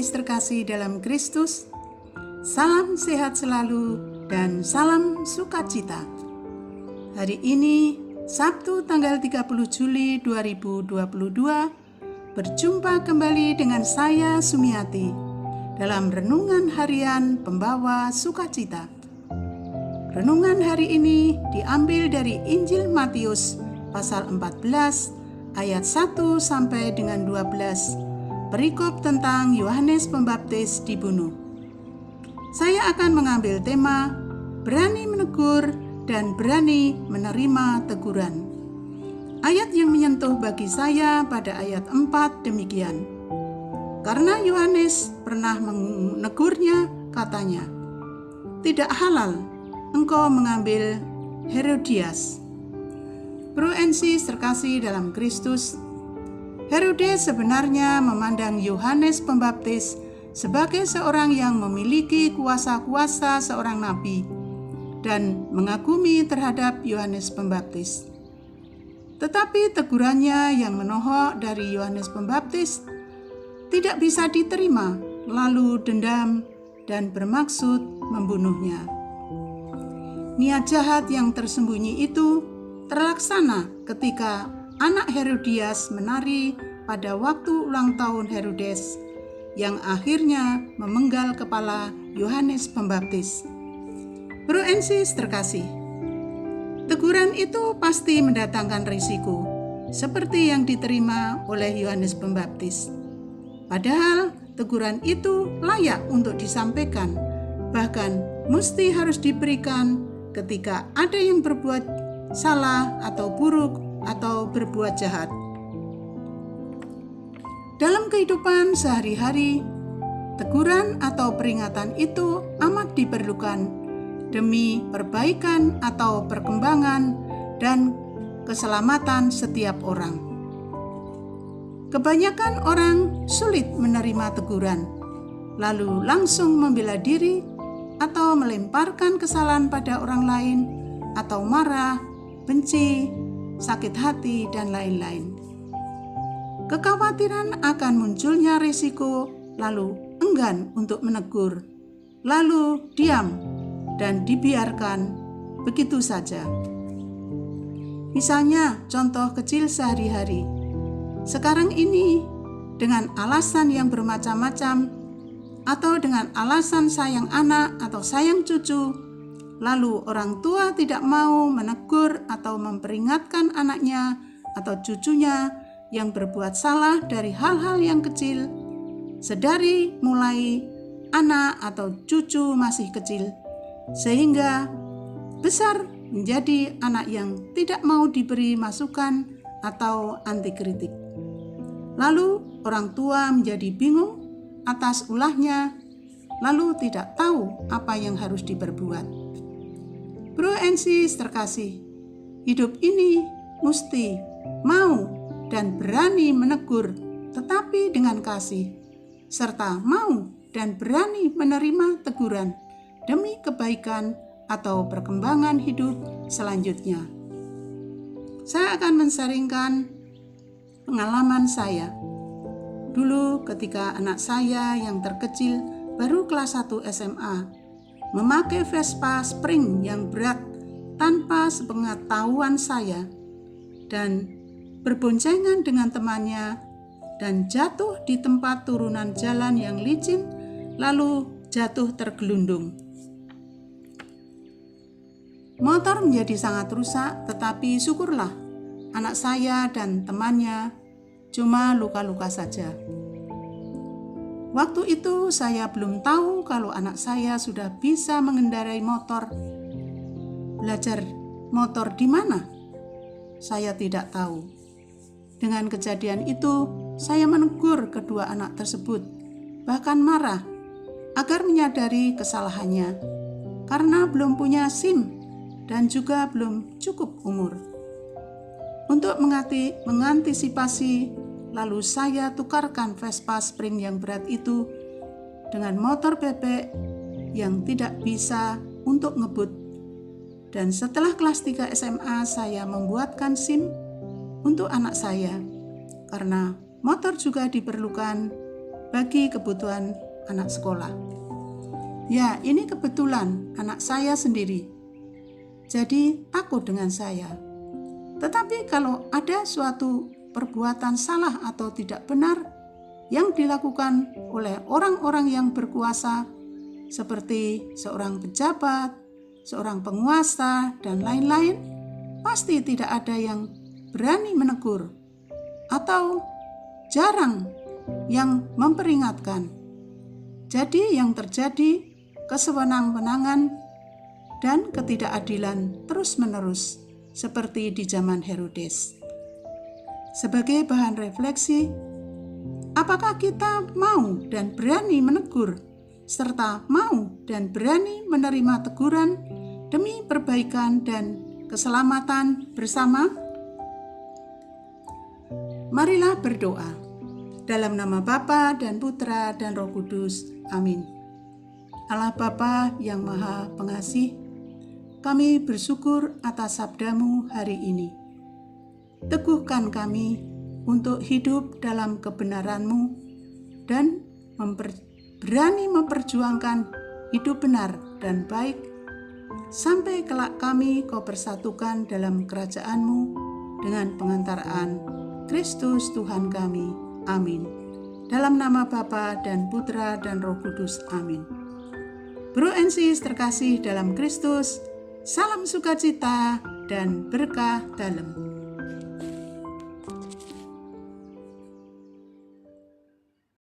terkasih dalam Kristus, salam sehat selalu dan salam sukacita. Hari ini, Sabtu tanggal 30 Juli 2022, berjumpa kembali dengan saya Sumiati dalam Renungan Harian Pembawa Sukacita. Renungan hari ini diambil dari Injil Matius pasal 14 ayat 1 sampai dengan 12. Perikop tentang Yohanes Pembaptis dibunuh. Saya akan mengambil tema berani menegur dan berani menerima teguran. Ayat yang menyentuh bagi saya pada ayat 4 demikian. Karena Yohanes pernah menegurnya, katanya, "Tidak halal engkau mengambil Herodias." Bro and sis terkasih dalam Kristus, Herodes sebenarnya memandang Yohanes Pembaptis sebagai seorang yang memiliki kuasa-kuasa seorang nabi dan mengagumi terhadap Yohanes Pembaptis. Tetapi tegurannya yang menohok dari Yohanes Pembaptis tidak bisa diterima, lalu dendam dan bermaksud membunuhnya. Niat jahat yang tersembunyi itu terlaksana ketika anak Herodias menari pada waktu ulang tahun Herodes yang akhirnya memenggal kepala Yohanes Pembaptis. Bro and sis terkasih, teguran itu pasti mendatangkan risiko seperti yang diterima oleh Yohanes Pembaptis. Padahal teguran itu layak untuk disampaikan, bahkan mesti harus diberikan ketika ada yang berbuat salah atau buruk atau berbuat jahat. Dalam kehidupan sehari-hari, teguran atau peringatan itu amat diperlukan demi perbaikan atau perkembangan dan keselamatan setiap orang. Kebanyakan orang sulit menerima teguran, lalu langsung membela diri atau melemparkan kesalahan pada orang lain, atau marah, benci, sakit hati, dan lain-lain. Kekhawatiran akan munculnya risiko, lalu enggan untuk menegur, lalu diam dan dibiarkan begitu saja. Misalnya, contoh kecil sehari-hari. Sekarang ini, dengan alasan yang bermacam-macam, atau dengan alasan sayang anak atau sayang cucu, lalu orang tua tidak mau menegur atau memperingatkan anaknya atau cucunya yang berbuat salah dari hal-hal yang kecil, sedari mulai anak atau cucu masih kecil, sehingga besar menjadi anak yang tidak mau diberi masukan atau anti kritik. Lalu orang tua menjadi bingung atas ulahnya, lalu tidak tahu apa yang harus diperbuat. Bro and sis terkasih, hidup ini mesti mau dan berani menegur, tetapi dengan kasih, serta mau dan berani menerima teguran demi kebaikan atau perkembangan hidup selanjutnya. Saya akan mensaringkan pengalaman saya. Dulu ketika anak saya yang terkecil baru kelas 1 SMA, memakai Vespa Spring yang berat tanpa sepengetahuan saya dan berboncengan dengan temannya dan jatuh di tempat turunan jalan yang licin, lalu jatuh tergelundung. Motor menjadi sangat rusak, tetapi syukurlah anak saya dan temannya cuma luka-luka saja. Waktu itu saya belum tahu kalau anak saya sudah bisa mengendarai motor. Belajar motor di mana? Saya tidak tahu. Dengan kejadian itu, saya menegur kedua anak tersebut, bahkan marah, agar menyadari kesalahannya, karena belum punya SIM dan juga belum cukup umur. Untuk mengantisipasi, lalu saya tukarkan Vespa Spring yang berat itu dengan motor bebek yang tidak bisa untuk ngebut. Dan setelah kelas 3 SMA, saya membuatkan SIM untuk anak saya, karena motor juga diperlukan bagi kebutuhan anak sekolah. Ya, ini kebetulan anak saya sendiri, jadi takut dengan saya. Tetapi kalau ada suatu perbuatan salah atau tidak benar yang dilakukan oleh orang-orang yang berkuasa, seperti seorang pejabat, seorang penguasa, dan lain-lain, pasti tidak ada yang berani menegur atau jarang yang memperingatkan. Jadi yang terjadi kesewenang-wenangan dan ketidakadilan terus-menerus seperti di zaman Herodes. Sebagai bahan refleksi, apakah kita mau dan berani menegur serta mau dan berani menerima teguran demi perbaikan dan keselamatan bersama? Marilah berdoa. Dalam nama Bapa dan Putra dan Roh Kudus. Amin. Allah Bapa yang Maha Pengasih, kami bersyukur atas sabda-Mu hari ini. Teguhkan kami untuk hidup dalam kebenaran-Mu dan berani memperjuangkan hidup benar dan baik, sampai kelak kami Kau persatukan dalam kerajaan-Mu dengan pengantaraan Kristus Tuhan kami. Amin. Dalam nama Bapa dan Putra dan Roh Kudus. Amin. Bro and sis terkasih dalam Kristus, salam sukacita dan berkah dalam.